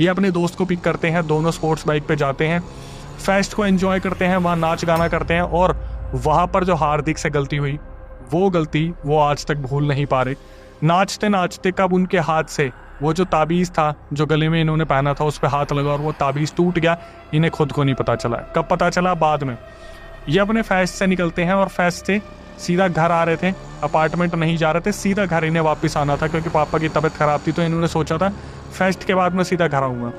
ये अपने दोस्त को पिक करते हैं, दोनों स्पोर्ट्स बाइक पे जाते हैं, फेस्ट को एंजॉय करते हैं, वहाँ नाच गाना करते हैं। और वहाँ पर जो हार्दिक से गलती हुई, वो गलती वो आज तक भूल नहीं पा रहे। नाचते नाचते कब उनके हाथ से वो जो ताबीज़ था जो गले में इन्होंने पहना था उस पर हाथ लगा और वो ताबीज़ टूट गया, इन्हें खुद को नहीं पता चला। कब पता चला? बाद में। ये अपने फेस्ट से निकलते हैं और फेस्ट से सीधा घर आ रहे थे, अपार्टमेंट नहीं जा रहे थे, सीधा घर इन्हें वापस आना था क्योंकि पापा की तबीयत खराब थी। तो इन्होंने सोचा था फेस्ट के बाद मैं सीधा घर आऊँगा।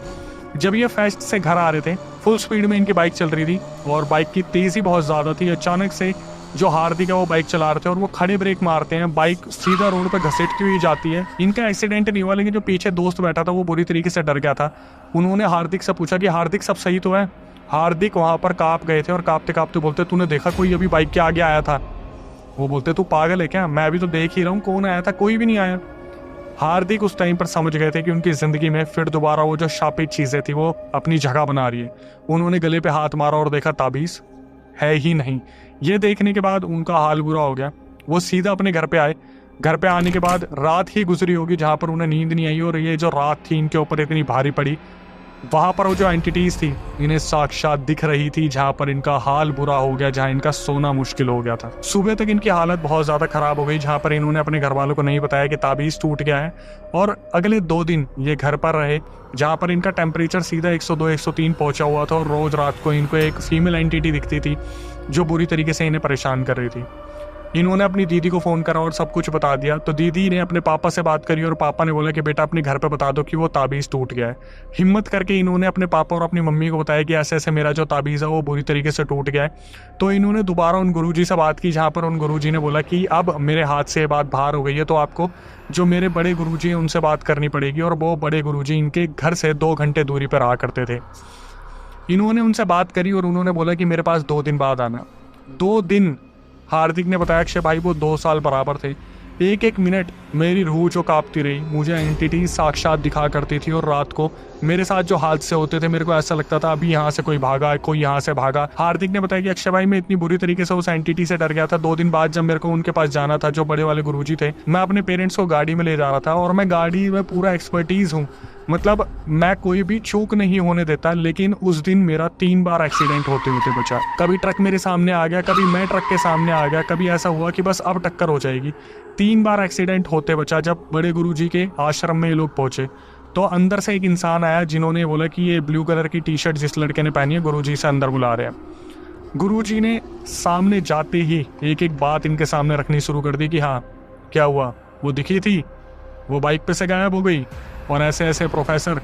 जब ये फेस्ट से घर आ रहे थे, फुल स्पीड में इनकी बाइक चल रही थी और बाइक की तेज़ी बहुत ज़्यादा थी। अचानक से जो हार्दिक है वो बाइक चला रहे थे और वो खड़े ब्रेक मारते हैं, बाइक सीधा रोड पे घसीटती हुई जाती है। इनका एक्सीडेंट नहीं हुआ, लेकिन जो पीछे दोस्त बैठा था वो बुरी तरीके से डर गया था। उन्होंने हार्दिक से पूछा कि हार्दिक सब सही तो है? हार्दिक वहाँ पर काँप गए थे और काँपते काँपते बोलते, तूने देखा कोई अभी बाइक के आगे आया था? वो बोलते, तू पागल है क्या? मैं अभी तो देख ही रहा हूँ, कौन आया था? कोई भी नहीं आया। हार्दिक उस टाइम पर समझ गए थे कि उनकी ज़िंदगी में फिर दोबारा वो जो शापित चीज़ें थी वो अपनी जगह बना रही है। उन्होंने गले पे हाथ मारा और देखा ताबीज़ है ही नहीं। ये देखने के बाद उनका हाल बुरा हो गया। वो सीधा अपने घर पे आए। घर पे आने के बाद रात ही गुजरी होगी जहाँ पर उन्हें नींद नहीं आई और ये जो रात थी इनके ऊपर इतनी भारी पड़ी। वहाँ पर वो जो एंटिटीज़ थी इन्हें साक्षात दिख रही थी, जहाँ पर इनका हाल बुरा हो गया, जहाँ इनका सोना मुश्किल हो गया था। सुबह तक इनकी हालत बहुत ज़्यादा ख़राब हो गई, जहाँ पर इन्होंने अपने घर वालों को नहीं बताया कि ताबीज़ टूट गया है। और अगले 2 दिन ये घर पर रहे, जहाँ पर इनका टेम्परेचर सीधा 102-103 पहुँचा हुआ था और रोज़ रात को इनको एक फीमेल एंटिटी दिखती थी जो बुरी तरीके से इन्हें परेशान कर रही थी। इन्होंने अपनी दीदी को फ़ोन करा और सब कुछ बता दिया। तो दीदी ने अपने पापा से बात करी और पापा ने बोला कि बेटा अपने घर पे बता दो कि वो ताबीज़ टूट गया है। हिम्मत करके इन्होंने अपने पापा और अपनी मम्मी को बताया कि ऐसे ऐसे मेरा जो ताबीज़ है वो बुरी तरीके से टूट गया है। तो इन्होंने दोबारा उन गुरुजी से बात की, जहाँ पर उन गुरुजी ने बोला कि अब मेरे हाथ से ये बात बाहर हो गई है, तो आपको जो मेरे बड़े गुरुजी हैं उनसे बात करनी पड़ेगी। और वो बड़े गुरुजी इनके घर से 2 घंटे दूरी पर रहा करते थे। इन्होंने उनसे बात करी और उन्होंने बोला कि मेरे पास 2 दिन बाद आना। 2 दिन हार्दिक ने बताया अक्षय भाई वो 2 साल बराबर थे। एक एक मिनट मेरी रूह जो कांपती रही, मुझे एंटिटी साक्षात दिखा करती थी और रात को मेरे साथ जो हादसे होते थे मेरे को ऐसा लगता था अभी यहाँ से कोई भागा, कोई यहाँ से भागा। हार्दिक ने बताया कि अक्षय भाई मैं इतनी बुरी तरीके से उस एंटिटी से डर गया था। 2 दिन बाद जब मेरे को उनके पास जाना था, जो बड़े वाले गुरुजी थे, मैं अपने पेरेंट्स को गाड़ी में ले जा रहा था और मैं गाड़ी में पूरा एक्सपर्टीज़ हूँ, मतलब मैं कोई भी चूक नहीं होने देता। लेकिन उस दिन मेरा 3 बार एक्सीडेंट होते होते बचा। कभी ट्रक मेरे सामने आ गया, कभी मैं ट्रक के सामने आ गया, कभी ऐसा हुआ कि बस अब टक्कर हो जाएगी। 3 बार एक्सीडेंट होते बचा। जब बड़े गुरुजी के आश्रम में ये लोग पहुंचे तो अंदर से एक इंसान आया जिन्होंने बोला कि ये ब्लू कलर की टी शर्ट जिस लड़के ने पहनी है गुरुजी से अंदर बुला रहे हैं। गुरुजी ने सामने जाते ही एक एक बात इनके सामने रखनी शुरू कर दी कि हाँ क्या हुआ, वो दिखी थी, वो बाइक पे से गायब हो गई और ऐसे ऐसे प्रोफेसर